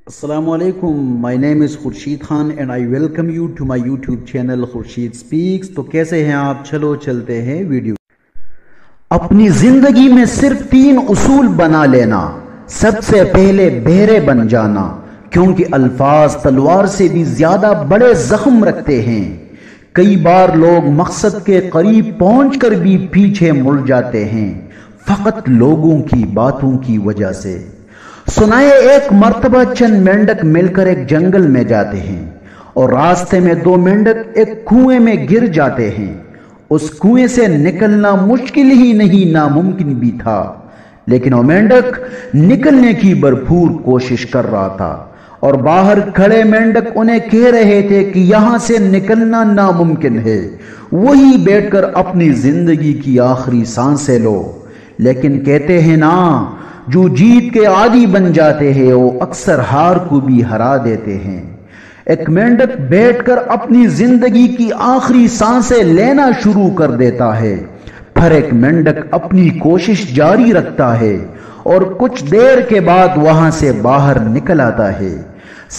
Assalamu alaikum. My name is Khurshid Khan and I welcome you to my YouTube channel Khurshid Speaks. تو کیسے ہیں آپ؟ چلو چلتے ہیں ویڈیو. اپنی زندگی میں صرف 3 اصول بنا لینا. سب سے پہلے بہرے بن جانا، کیونکہ الفاظ تلوار سے بھی زیادہ بڑے زخم رکھتے ہیں. کئی بار لوگ مقصد کے قریب پہنچ کر بھی پیچھے مڑ جاتے ہیں، فقط لوگوں کی باتوں کی وجہ سے. سنائے ایک مرتبہ چند مینڈک مل کر ایک جنگل میں جاتے ہیں اور راستے میں 2 مینڈک ایک کنویں میں گر جاتے ہیں. اس کنویں سے نکلنا مشکل ہی نہیں، ناممکن بھی تھا، لیکن وہ مینڈک نکلنے کی بھرپور کوشش کر رہا تھا اور باہر کھڑے مینڈک انہیں کہہ رہے تھے کہ یہاں سے نکلنا ناممکن ہے، وہی بیٹھ کر اپنی زندگی کی آخری سانسیں لو. لیکن کہتے ہیں نا، جو جیت کے عادی بن جاتے ہیں وہ اکثر ہار کو بھی ہرا دیتے ہیں. ایک مینڈک بیٹھ کر اپنی زندگی کی آخری سانسیں لینا شروع کر دیتا ہے، پھر ایک مینڈک اپنی کوشش جاری رکھتا ہے اور کچھ دیر کے بعد وہاں سے باہر نکل آتا ہے.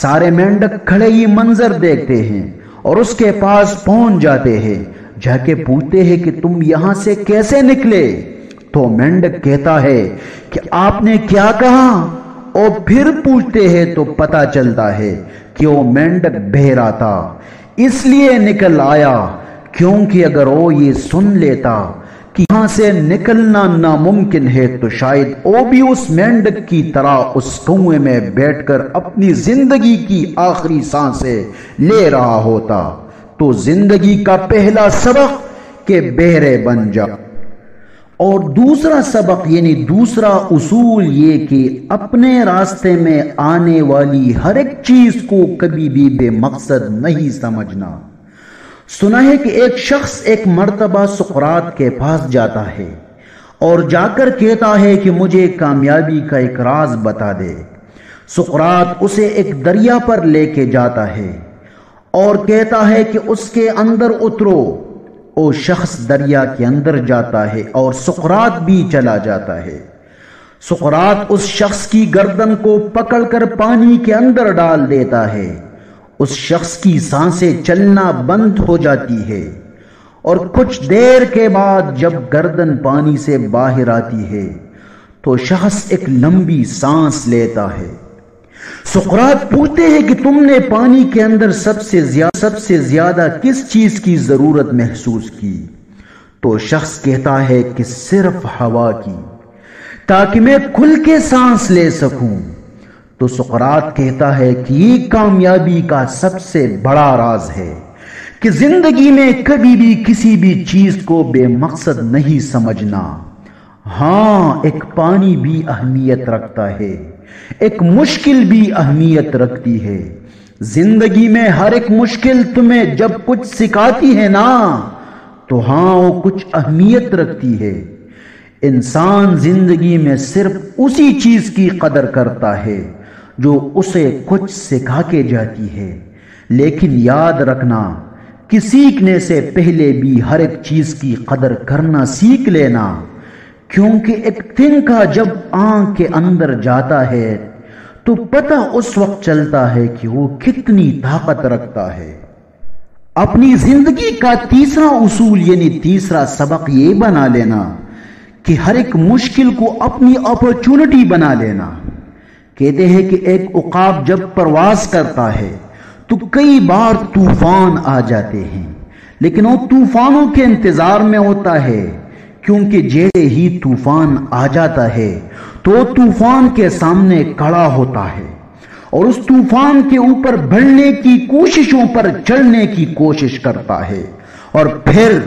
سارے مینڈک کھڑے ہی منظر دیکھتے ہیں اور اس کے پاس پہنچ جاتے ہیں. جا کے پوچھتے ہیں کہ تم یہاں سے کیسے نکلے؟ تو مینڈک کہتا ہے کہ آپ نے کیا کہا؟ اور پھر پوچھتے ہیں تو پتا چلتا ہے کہ وہ مینڈک بہرا تھا، اس لیے نکل آیا، کیونکہ اگر وہ یہ سن لیتا کہ یہاں سے نکلنا ناممکن ہے تو شاید وہ بھی اس مینڈک کی طرح اس کنویں میں بیٹھ کر اپنی زندگی کی آخری سانسیں لے رہا ہوتا. تو زندگی کا پہلا سبق کہ بہرے بن جا، اور دوسرا سبق یعنی دوسرا اصول یہ کہ اپنے راستے میں آنے والی ہر ایک چیز کو کبھی بھی بے مقصد نہیں سمجھنا. سنا ہے کہ ایک شخص ایک مرتبہ سقراط کے پاس جاتا ہے اور جا کر کہتا ہے کہ مجھے کامیابی کا ایک راز بتا دے. سقراط اسے ایک دریا پر لے کے جاتا ہے اور کہتا ہے کہ اس کے اندر اترو. وہ شخص دریا کے اندر جاتا ہے اور سقراط بھی چلا جاتا ہے. سقراط اس شخص کی گردن کو پکڑ کر پانی کے اندر ڈال دیتا ہے. اس شخص کی سانسیں چلنا بند ہو جاتی ہے اور کچھ دیر کے بعد جب گردن پانی سے باہر آتی ہے تو شخص ایک لمبی سانس لیتا ہے. سقراط پوچھتے ہیں کہ تم نے پانی کے اندر سب سے زیادہ کس چیز کی ضرورت محسوس کی؟ تو شخص کہتا ہے کہ صرف ہوا کی، تاکہ میں کھل کے سانس لے سکوں. تو سقراط کہتا ہے کہ یہ کامیابی کا سب سے بڑا راز ہے کہ زندگی میں کبھی بھی کسی بھی چیز کو بے مقصد نہیں سمجھنا. ہاں، ایک پانی بھی اہمیت رکھتا ہے، ایک مشکل بھی اہمیت رکھتی ہے. زندگی میں ہر ایک مشکل تمہیں جب کچھ سکھاتی ہے نا، تو ہاں وہ کچھ اہمیت رکھتی ہے. انسان زندگی میں صرف اسی چیز کی قدر کرتا ہے جو اسے کچھ سکھا کے جاتی ہے. لیکن یاد رکھنا کہ سیکھنے سے پہلے بھی ہر ایک چیز کی قدر کرنا سیکھ لینا، کیونکہ ایک تنکا جب آنکھ کے اندر جاتا ہے تو پتہ اس وقت چلتا ہے کہ وہ کتنی طاقت رکھتا ہے. اپنی زندگی کا تیسرا اصول یعنی تیسرا سبق یہ بنا لینا کہ ہر ایک مشکل کو اپنی اپرچونٹی بنا لینا. کہتے ہیں کہ ایک عقاب جب پرواز کرتا ہے تو کئی بار طوفان آ جاتے ہیں، لیکن وہ طوفانوں کے انتظار میں ہوتا ہے، کیونکہ جیسے ہی طوفان آ جاتا ہے تو طوفان کے سامنے کھڑا ہوتا ہے اور اس طوفان کے اوپر بڑھنے کی کوششوں پر چڑھنے کی کوشش کرتا ہے، اور پھر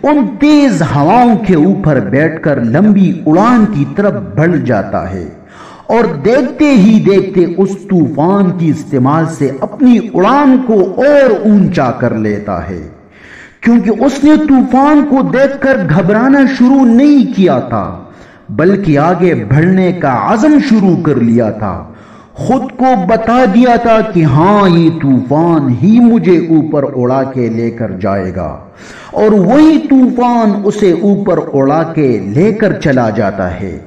ان تیز ہواؤں کے اوپر بیٹھ کر لمبی اڑان کی طرف بڑھ جاتا ہے اور دیکھتے ہی دیکھتے اس طوفان کی استعمال سے اپنی اڑان کو اور اونچا کر لیتا ہے. کیونکہ اس نے طوفان کو دیکھ کر گھبرانا شروع نہیں کیا تھا، بلکہ آگے بڑھنے کا عزم شروع کر لیا تھا. خود کو بتا دیا تھا کہ ہاں یہ طوفان ہی مجھے اوپر اڑا کے لے کر جائے گا، اور وہی طوفان اسے اوپر اڑا کے لے کر چلا جاتا ہے.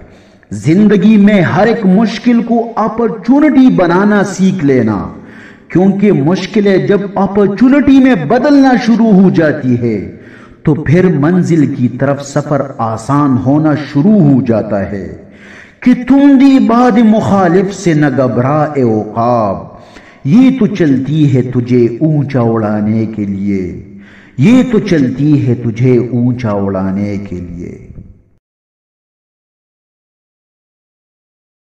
زندگی میں ہر ایک مشکل کو اپرچونٹی بنانا سیکھ لینا، کیونکہ مشکلیں جب اپرچونٹی میں بدلنا شروع ہو جاتی ہے تو پھر منزل کی طرف سفر آسان ہونا شروع ہو جاتا ہے۔ کہ تم دی باد مخالف سے نہ گھبرا اے عقاب، یہ تو چلتی ہے تجھے اونچا اڑانے کے لیے، یہ تو چلتی ہے تجھے اونچا اڑانے کے لیے۔